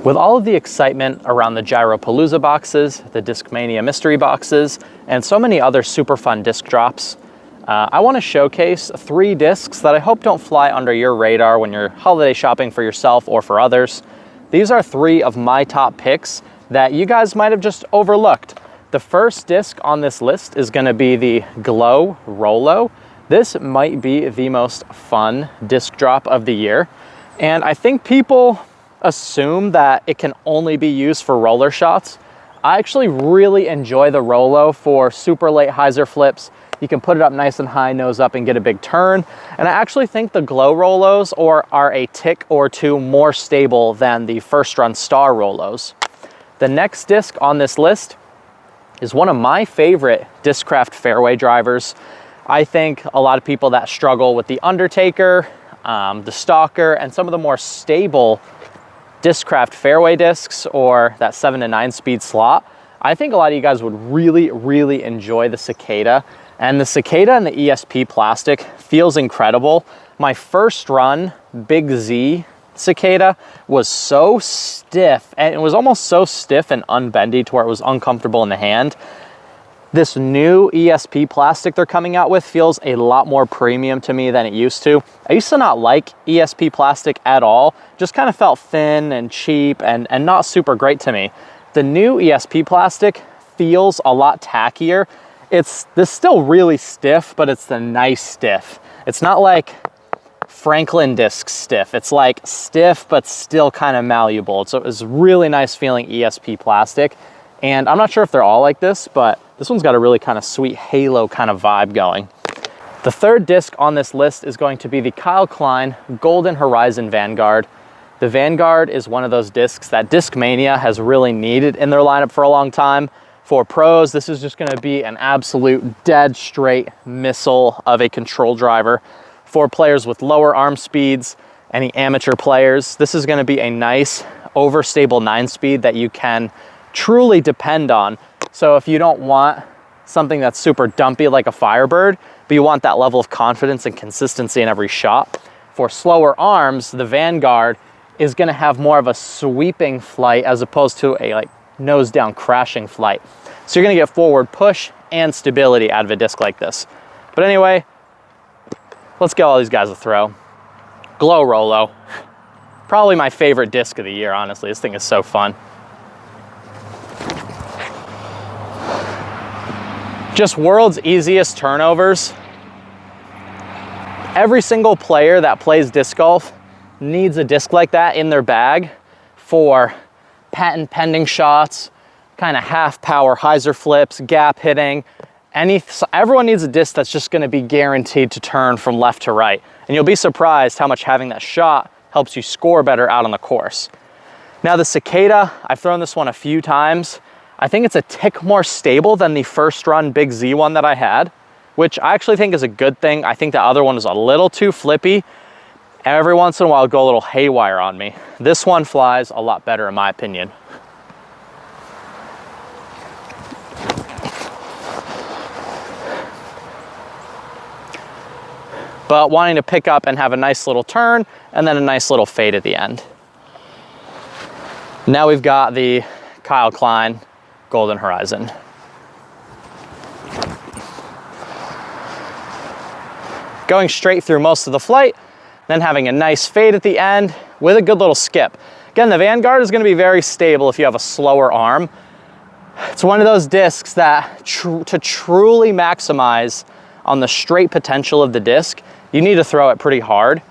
With all of the excitement around the Gyropalooza boxes, the Discmania mystery boxes, and so many other super fun disc drops, I want to showcase 3 discs that I hope don't fly under your radar when you're holiday shopping for yourself or for others. These are 3 of my top picks that you guys might have just overlooked. The first disc on this list is going to be the Glow Rollo. This might be the most fun disc drop of the year, and I think people assume that it can only be used for roller shots. I actually really enjoy the Rollo for super late hyzer flips. You can put it up nice and high, nose up, and get a big turn. And I actually think the Glow Rollos are a tick or 2 more stable than the first run Star Rollos. The next disc on this list is one of my favorite Discraft fairway drivers. I think a lot of people that struggle with the Undertaker, the Stalker, and some of the more stable Discraft fairway discs or that 7 to 9 speed slot, I think a lot of you guys would really enjoy the Cicada. And the Cicada and the ESP plastic feels incredible. My first run Big Z Cicada was so stiff, and it was almost so stiff and unbendy to where it was uncomfortable in the hand. This new ESP plastic they're coming out with feels a lot more premium to me than it used to. I used to not like ESP plastic at all. Just kind of felt thin and cheap and not super great to me. The new ESP plastic feels a lot tackier. It's still really stiff, but it's the nice stiff. It's not like Franklin disc stiff. It's like stiff, but still kind of malleable. So it's really nice feeling ESP plastic. And I'm not sure if they're all like this, but this one's got a really kind of sweet halo kind of vibe going. The third disc on this list is going to be the Kyle Klein Golden Horizon Vanguard. The Vanguard is one of those discs that Discmania has really needed in their lineup for a long time. For pros, this is just going to be an absolute dead straight missile of a control driver. For players with lower arm speeds, any amateur players, this is going to be a nice overstable 9-speed that you can truly depend on. So if you don't want something that's super dumpy like a Firebird, but you want that level of confidence and consistency in every shot, for slower arms, the Vanguard is going to have more of a sweeping flight as opposed to a like nose down crashing flight. So you're going to get forward push and stability out of a disc like this. But anyway, let's give all these guys a throw. Glow Rollo, probably my favorite disc of the year, honestly. This thing is so fun. Just world's easiest turnovers. Every single player that plays disc golf needs a disc like that in their bag for patent pending shots, kind of half power hyzer flips, gap hitting. Everyone needs a disc that's just going to be guaranteed to turn from left to right. And you'll be surprised how much having that shot helps you score better out on the course. Now the Cicada, I've thrown this one a few times. I think it's a tick more stable than the first run Big Z one that I had, which I actually think is a good thing. I think the other one is a little too flippy. Every once in a while it'll go a little haywire on me. This one flies a lot better in my opinion. But wanting to pick up and have a nice little turn and then a nice little fade at the end. Now we've got the Kyle Klein Golden Horizon. Going straight through most of the flight, then having a nice fade at the end with a good little skip. Again, the Vanguard is going to be very stable if you have a slower arm. It's one of those discs that to truly maximize on the straight potential of the disc, you need to throw it pretty hard,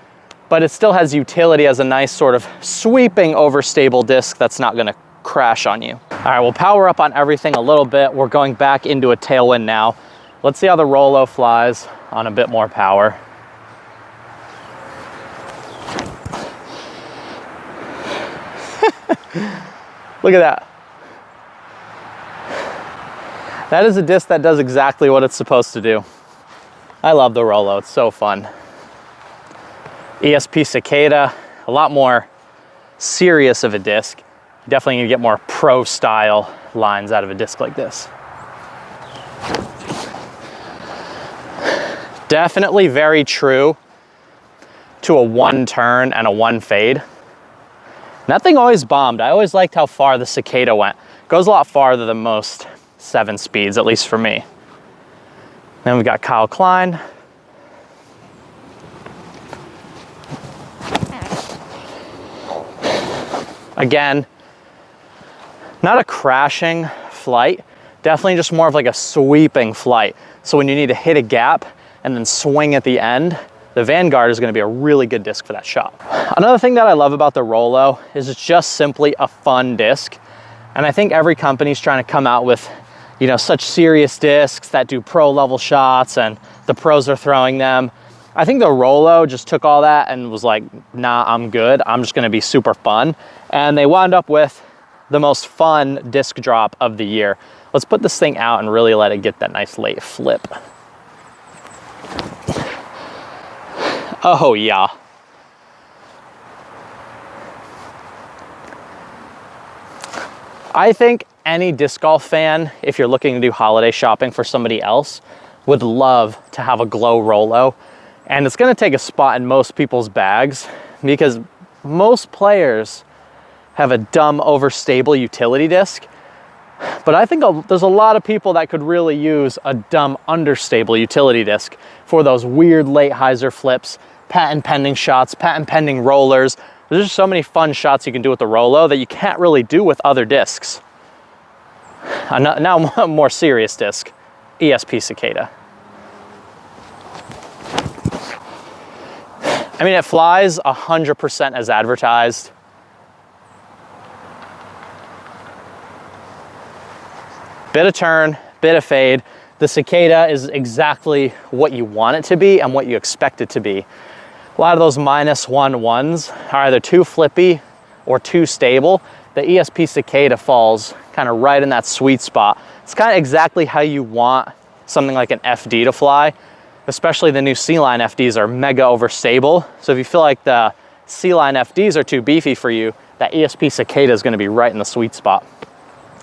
but it still has utility as a nice sort of sweeping overstable disc that's not going to crash on you. All right, we'll power up on everything a little bit. We're going back into a tailwind now. Let's see how the Rollo flies on a bit more power. Look at that. That is a disc that does exactly what it's supposed to do. I love the Rollo, it's so fun. ESP Cicada, a lot more serious of a disc. Definitely gonna get more pro style lines out of a disc like this. Definitely very true to a 1 turn and a 1 fade. That thing always bombed. I always liked how far the Cicada went. Goes a lot farther than most 7 speeds, at least for me. Then we got Kyle Klein. Again, not a crashing flight, definitely just more of like a sweeping flight. So when you need to hit a gap and then swing at the end, the Vanguard is going to be a really good disc for that shot. Another thing that I love about the Rollo is it's just simply a fun disc. And I think every company's trying to come out with, you know, such serious discs that do pro level shots and the pros are throwing them. I think the Rollo just took all that and was like, nah, I'm good. I'm just going to be super fun. And they wound up with the most fun disc drop of the year. Let's put this thing out and really let it get that nice late flip. Oh yeah. I think any disc golf fan, if you're looking to do holiday shopping for somebody else, would love to have a glow Rollo. And it's gonna take a spot in most people's bags because most players have a dumb overstable utility disc. But I think there's a lot of people that could really use a dumb understable utility disc for those weird late hyzer flips, patent pending shots, patent pending rollers. There's just so many fun shots you can do with the Rollo that you can't really do with other discs. Now a more serious disc, ESP Cicada. I mean, it flies 100% as advertised. Bit of turn, bit of fade. The Cicada is exactly what you want it to be and what you expect it to be. A lot of those -1s are either too flippy or too stable. The ESP Cicada falls kind of right in that sweet spot. It's kind of exactly how you want something like an FD to fly, especially the new C-Line FDs are mega overstable. So if you feel like the C-Line FDs are too beefy for you, that ESP Cicada is going to be right in the sweet spot.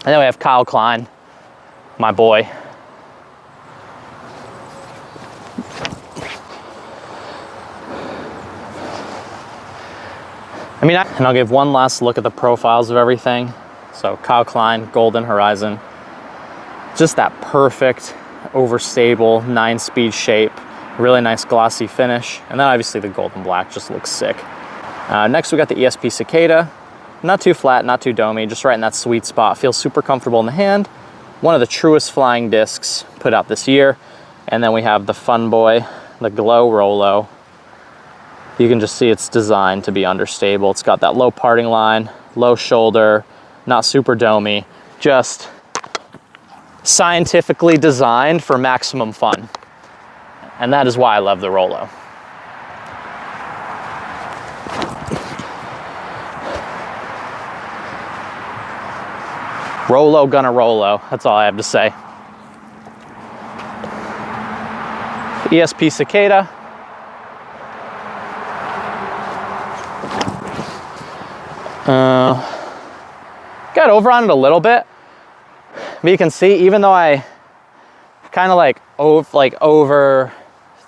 And then we have Kyle Klein, my boy. I mean, and I'll give one last look at the profiles of everything. So Kyle Klein, Golden Horizon, just that perfect overstable 9-speed shape, really nice glossy finish. And then obviously the golden black just looks sick. Next we got the ESP Cicada, not too flat, not too domey, just right in that sweet spot. Feels super comfortable in the hand. One of the truest flying discs put out this year. And then we have the fun boy, the Glow Rollo. You can just see it's designed to be understable. It's got that low parting line, low shoulder, not super domey, just scientifically designed for maximum fun. And that is why I love the Rollo. Rollo gonna Rollo, that's all I have to say. ESP Cicada. Got over on it a little bit, but you can see even though I kind of like over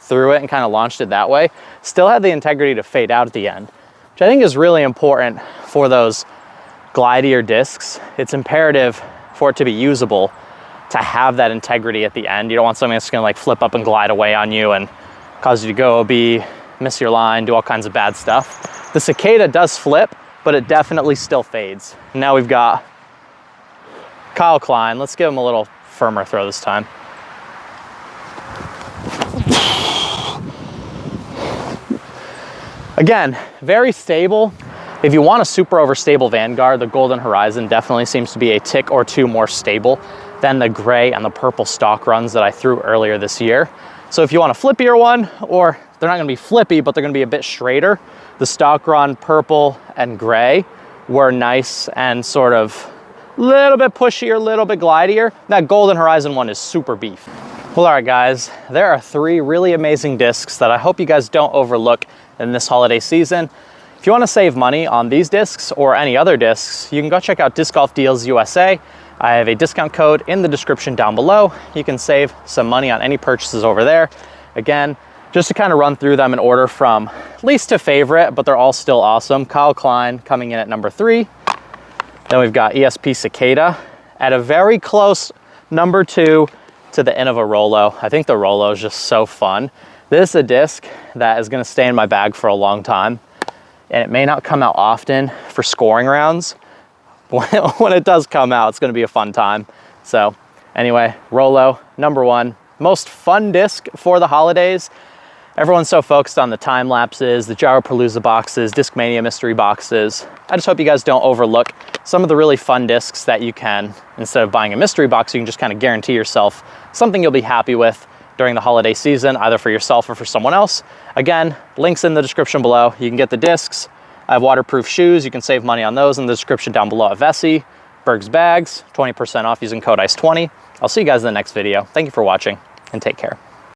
threw it and kind of launched it that way, still had the integrity to fade out at the end, which I think is really important for those glidier discs. It's imperative for it to be usable to have that integrity at the end. You don't want something that's gonna like flip up and glide away on you and cause you to go OB, miss your line, do all kinds of bad stuff. The Cicada does flip, but it definitely still fades. Now we've got Kyle Klein. Let's give him a little firmer throw this time. Again, very stable. If you want a super overstable Vanguard, the Golden Horizon definitely seems to be a tick or two more stable than the gray and the purple stock runs that I threw earlier this year. So if you want a flippier one, or they're not gonna be flippy, but they're gonna be a bit straighter, the stock run purple and gray were nice and sort of a little bit pushier, a little bit glidier. That Golden Horizon one is super beef. Well, all right, guys, there are 3 really amazing discs that I hope you guys don't overlook in this holiday season. If you want to save money on these discs or any other discs, you can go check out Disc Golf Deals USA. I have a discount code in the description down below. You can save some money on any purchases over there. Again, Just to kind of run through them in order from least to favorite, but they're all still awesome. Kyle Klein coming in at number 3. Then we've got ESP Cicada at a very close number 2 to the Innova Rollo. I think the Rollo is just so fun. This is a disc that is gonna stay in my bag for a long time, and it may not come out often for scoring rounds. When it does come out, it's gonna be a fun time. So anyway, Rollo, number 1. Most fun disc for the holidays. Everyone's so focused on the time lapses, the Gyropalooza boxes, Discmania mystery boxes. I just hope you guys don't overlook some of the really fun discs that you can, instead of buying a mystery box, you can just kind of guarantee yourself something you'll be happy with during the holiday season, either for yourself or for someone else. Again, links in the description below. You can get the discs. I have waterproof shoes. You can save money on those in the description down below at Vessi. Berg's bags, 20% off using code ICE20. I'll see you guys in the next video. Thank you for watching and take care.